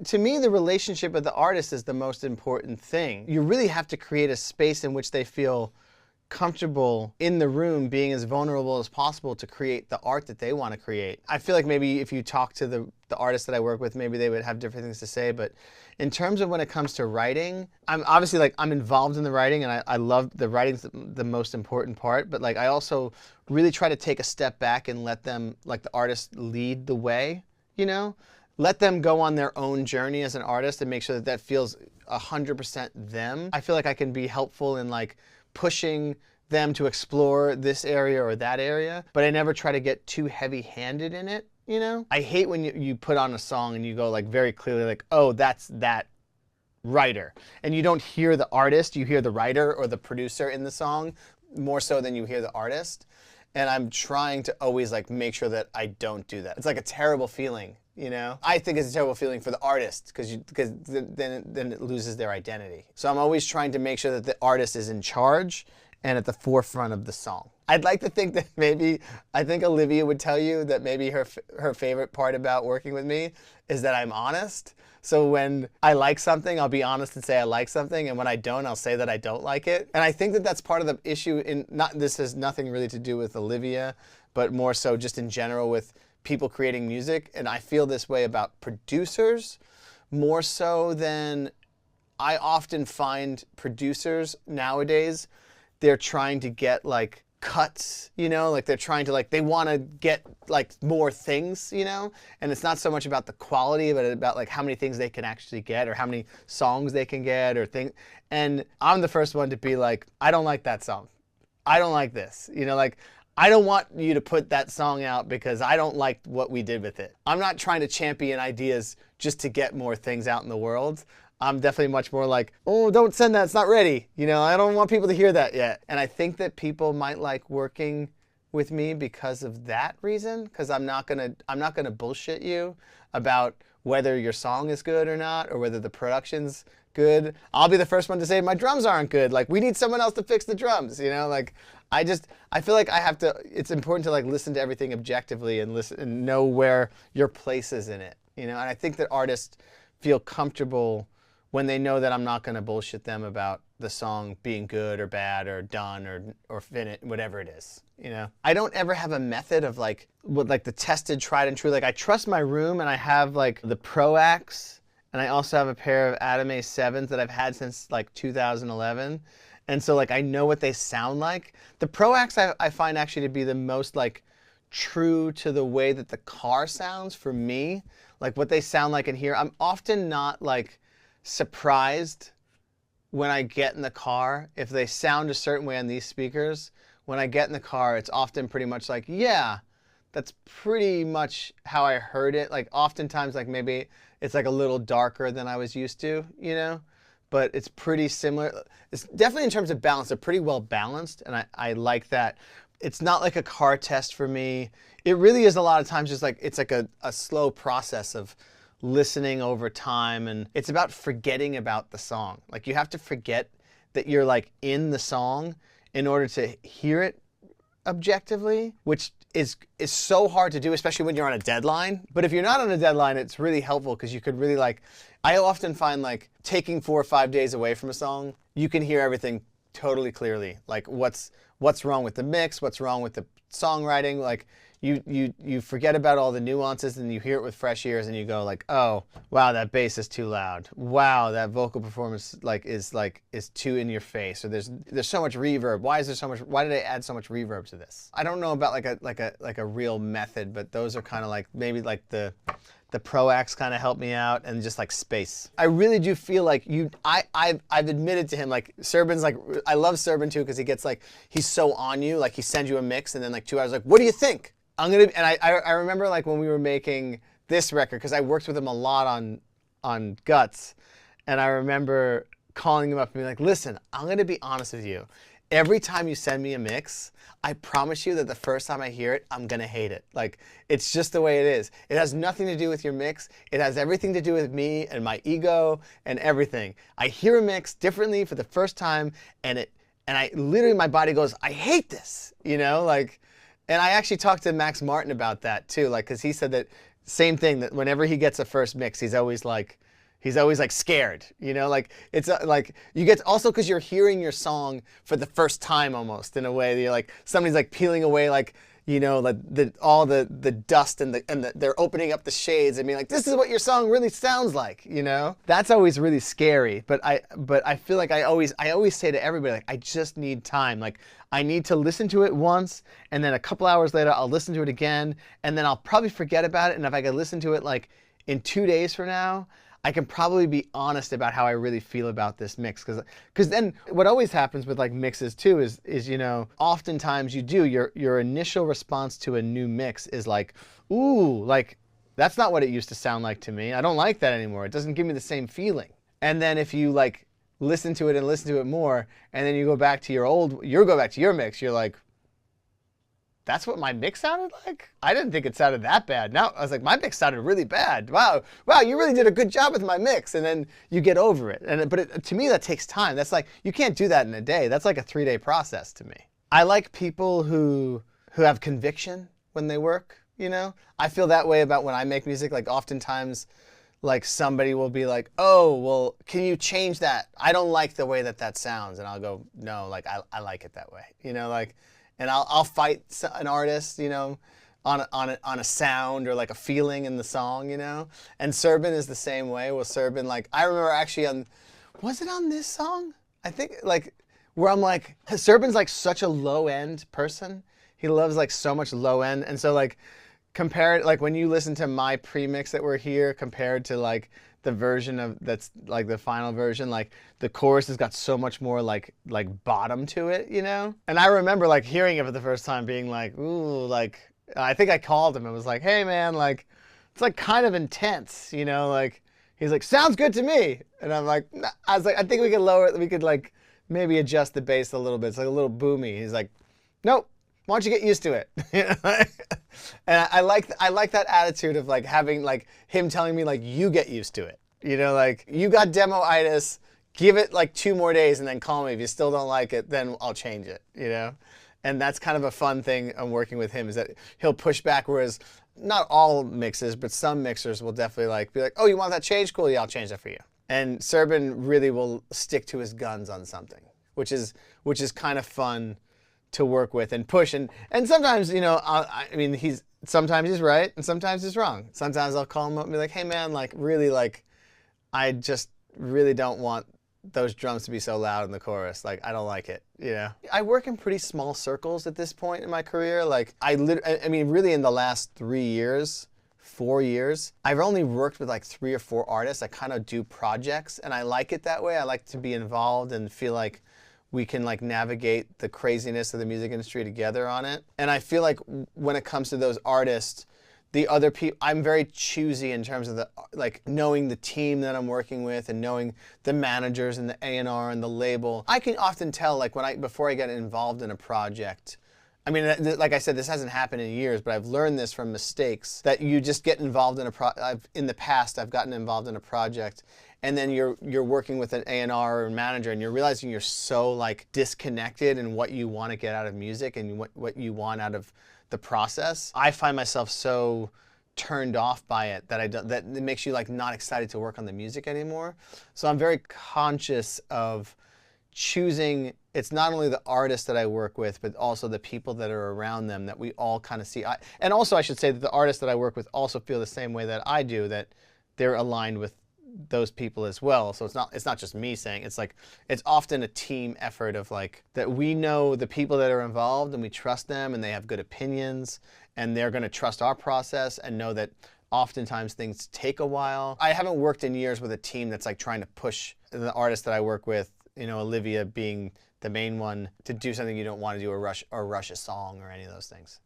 to me, the relationship with the artist is the most important thing. You really have to create a space in which they feel comfortable in the room, being as vulnerable as possible to create the art that they want to create. I feel like maybe if you talk to the artists that I work with, maybe they would have different things to say, but in terms of when it comes to writing, I'm obviously like, I'm involved in the writing, and I love the writing's the most important part, but like I also really try to take a step back and let them, like the artist, lead the way, you know? Let them go on their own journey as an artist and make sure that that feels 100% them. I feel like I can be helpful in like pushing them to explore this area or that area, but I never try to get too heavy-handed in it, you know? I hate when you put on a song and you go like very clearly like, oh, that's that writer. And you don't hear the artist, you hear the writer or the producer in the song more so than you hear the artist. And I'm trying to always like make sure that I don't do that. It's like a terrible feeling, you know? I think it's a terrible feeling for the artist because then it loses their identity. So I'm always trying to make sure that the artist is in charge and at the forefront of the song. I'd like to think that maybe, I think Olivia would tell you that maybe her favorite part about working with me is that I'm honest. So when I like something, I'll be honest and say I like something, and when I don't, I'll say that I don't like it. And I think that that's part of the issue this has nothing really to do with Olivia, but more so just in general with people creating music. And I feel this way about producers more so than I often find producers nowadays, they're trying to get like cuts, you know, like they're trying to like, they want to get like more things, you know, and it's not so much about the quality, but about like how many things they can actually get or how many songs they can get or things. And I'm the first one to be like, I don't like that song. I don't like this, you know, like I don't want you to put that song out because I don't like what we did with it. I'm not trying to champion ideas just to get more things out in the world. I'm definitely much more like, oh, don't send that, it's not ready. You know, I don't want people to hear that yet. And I think that people might like working with me because of that reason, because I'm not gonna bullshit you about whether your song is good or not, or whether the production's good. I'll be the first one to say my drums aren't good. Like, we need someone else to fix the drums, you know? Like, I feel like I have to, it's important to like listen to everything objectively and listen and know where your place is in it, you know? And I think that artists feel comfortable when they know that I'm not going to bullshit them about the song being good or bad or done or finished, whatever it is, you know? I don't ever have a method of like, what like the tested, tried and true. Like I trust my room and I have like the Proax, and I also have a pair of Atame 7s that I've had since like 2011. And so like I know what they sound like. The Proax I find actually to be the most like true to the way that the car sounds for me. Like what they sound like in here. I'm often not like surprised when I get in the car if they sound a certain way on these speakers. When I get in the car, it's often pretty much like, yeah, that's pretty much how I heard it. Like oftentimes, like maybe it's like a little darker than I was used to, you know, but it's pretty similar. It's definitely in terms of balance, they're pretty well balanced, and I like that. It's not like a car test for me. It really is a lot of times just like, it's like a slow process of listening over time, and it's about forgetting about the song. Like you have to forget that you're like in the song in order to hear it objectively, which is so hard to do, especially when you're on a deadline. But if you're not on a deadline, it's really helpful because you could really like, I often find like taking 4 or 5 days away from a song, you can hear everything totally clearly. Like what's wrong with the mix, what's wrong with the songwriting, like you forget about all the nuances and you hear it with fresh ears and you go like, oh, wow, that bass is too loud. Wow, that vocal performance is too in your face, or there's so much reverb. Why did they add so much reverb to this? I don't know about like a real method, but those are kind of like maybe like the Proax kind of helped me out, and just like space. I really do feel like I've admitted to him, like Serban's like, I love Serban too because he gets like, he's so on you, like he sends you a mix and then like 2 hours like, what do you think? And I remember like when we were making this record, because I worked with him a lot on Guts, and I remember calling him up and being like, listen, I'm going to be honest with you. Every time you send me a mix, I promise you that the first time I hear it, I'm going to hate it. Like, it's just the way it is. It has nothing to do with your mix. It has everything to do with me and my ego and everything. I hear a mix differently for the first time, and I literally, my body goes, I hate this, you know, like. And I actually talked to Max Martin about that too, like, because he said that same thing, that whenever he gets a first mix, he's always like scared, you know, like it's like you get, also because you're hearing your song for the first time almost, in a way that you're like, somebody's like peeling away, like, you know, like all the dust and they're opening up the shades and being like, this is what your song really sounds like, you know? That's always really scary. But I feel like I always say to everybody, like, I just need time. Like, I need to listen to it once, and then a couple hours later I'll listen to it again, and then I'll probably forget about it. And if I could listen to it like in 2 days from now, I can probably be honest about how I really feel about this mix. Because then what always happens with like mixes too is, you know, oftentimes you do, your initial response to a new mix is like, ooh, like, that's not what it used to sound like to me. I don't like that anymore. It doesn't give me the same feeling. And then if you like listen to it and listen to it more, and then you go back to your mix, you're like, that's what my mix sounded like? I didn't think it sounded that bad. Now I was like, my mix sounded really bad. Wow, you really did a good job with my mix. And then you get over it. But to me, that takes time. That's like, you can't do that in a day. That's like a 3-day process to me. I like people who have conviction when they work, you know? I feel that way about when I make music. Like, oftentimes, like, somebody will be like, oh, well, can you change that? I don't like the way that sounds. And I'll go, no, like, I like it that way. You know, like, and I'll fight an artist, you know, on a sound or like a feeling in the song, you know. And Serban is the same way. Well, Serban, like, I remember actually was it on this song? I think, like, where I'm like, Serban's like such a low end person. He loves like so much low end, and so like, compare it, like when you listen to my premix that we're here compared to like the version of that's like the final version, like the chorus has got so much more like bottom to it, you know? And I remember like hearing it for the first time being like, ooh, like, I think I called him and was like, hey man, like, it's like kind of intense, you know? Like, he's like, sounds good to me. And I'm like, nah. I was like, I think we could lower it, we could like maybe adjust the bass a little bit. It's like a little boomy. He's like, nope. Why don't you get used to it? And I like that attitude of like having like him telling me like, you get used to it. You know, like, you got demo-itis, give it like 2 more days and then call me. If you still don't like it, then I'll change it, you know? And that's kind of a fun thing I'm working with him, is that he'll push back, whereas not all mixes, but some mixers will definitely like be like, oh, you want that changed? Cool, yeah, I'll change that for you. And Serban really will stick to his guns on something, which is kind of fun to work with and push. And sometimes, you know, I mean, sometimes he's right and sometimes he's wrong. Sometimes I'll call him up and be like, hey man, like, really, like, I just really don't want those drums to be so loud in the chorus. Like, I don't like it, you know? I work in pretty small circles at this point in my career. Like, I mean, really in the last 3 years, 4 years, I've only worked with like 3 or 4 artists. I kind of do projects, and I like it that way. I like to be involved and feel like we can like navigate the craziness of the music industry together on it. And I feel like when it comes to those artists, the other people, I'm very choosy in terms of the, like, knowing the team that I'm working with and knowing the managers and the A&R and the label. I can often tell, like, before I get involved in a project, I mean, like I said, this hasn't happened in years, but I've learned this from mistakes, that you just get involved in in the past, I've gotten involved in a project, and then you're working with an A&R or manager, and you're realizing you're so like disconnected in what you want to get out of music and what you want out of the process. I find myself so turned off by it that that it makes you like not excited to work on the music anymore. So I'm very conscious of choosing, it's not only the artists that I work with, but also the people that are around them, that we all kind of see. And also I should say that the artists that I work with also feel the same way that I do, that they're aligned with those people as well. So it's not just me saying, it's like, it's often a team effort of like, that we know the people that are involved and we trust them and they have good opinions and they're going to trust our process and know that oftentimes things take a while. I haven't worked in years with a team that's like trying to push the artists that I work with, you know, Olivia being the main one, to do something you don't want to do, or rush a song or any of those things.